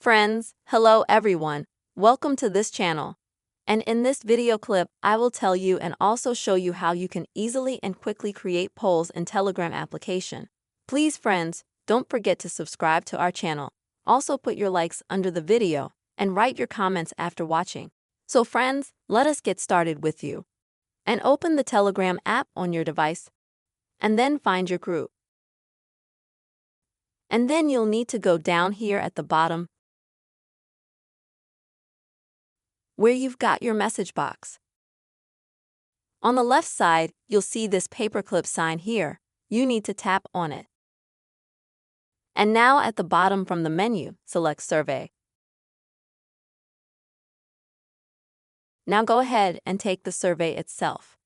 Friends, hello everyone. Welcome to this channel. And in this video clip, I will tell you and also show you how you can easily and quickly create polls in Telegram application. Please friends, don't forget to subscribe to our channel. Also put your likes under the video and write your comments after watching. So friends, let us get started with you. And open the Telegram app on your device. And then find your group. And then you'll need to go down here at the bottom where you've got your message box. On the left side, you'll see this paperclip sign here. You need to tap on it. And now at the bottom from the menu, select Survey. Now go ahead and take the survey itself.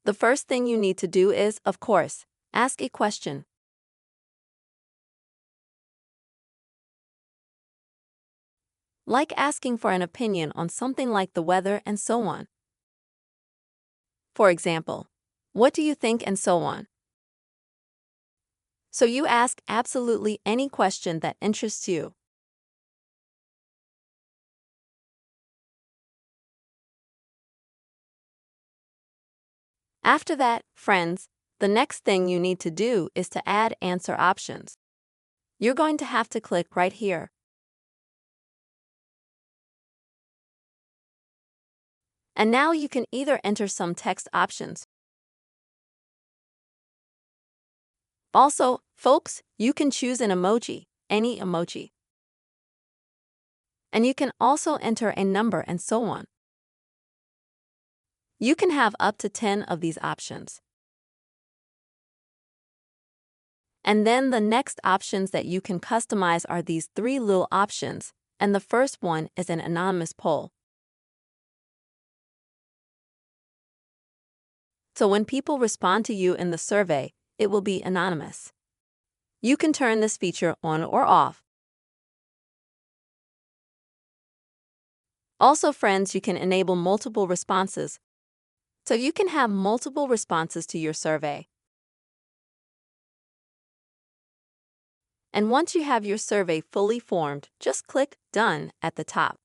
The first thing you need to do is, of course, ask a question. Like asking for an opinion on something like the weather and so on. For example, what do you think and so on. So you ask absolutely any question that interests you. After that, friends, the next thing you need to do is to add answer options. You're going to have to click right here. And now you can either enter some text options. Also, folks, you can choose an emoji, any emoji. And you can also enter a number and so on. You can have up to 10 of these options. And then the next options that you can customize are these three little options, and the first one is an anonymous poll. So when people respond to you in the survey, it will be anonymous. You can turn this feature on or off. Also, friends, you can enable multiple responses. So you can have multiple responses to your survey. And once you have your survey fully formed, just click Done at the top.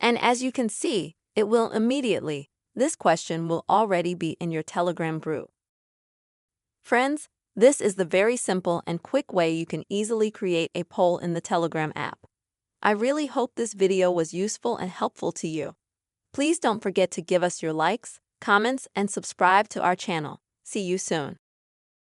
And as you can see, it will immediately. This question will already be in your Telegram group. Friends, this is the very simple and quick way you can easily create a poll in the Telegram app. I really hope this video was useful and helpful to you. Please don't forget to give us your likes, comments, and subscribe to our channel. See you soon.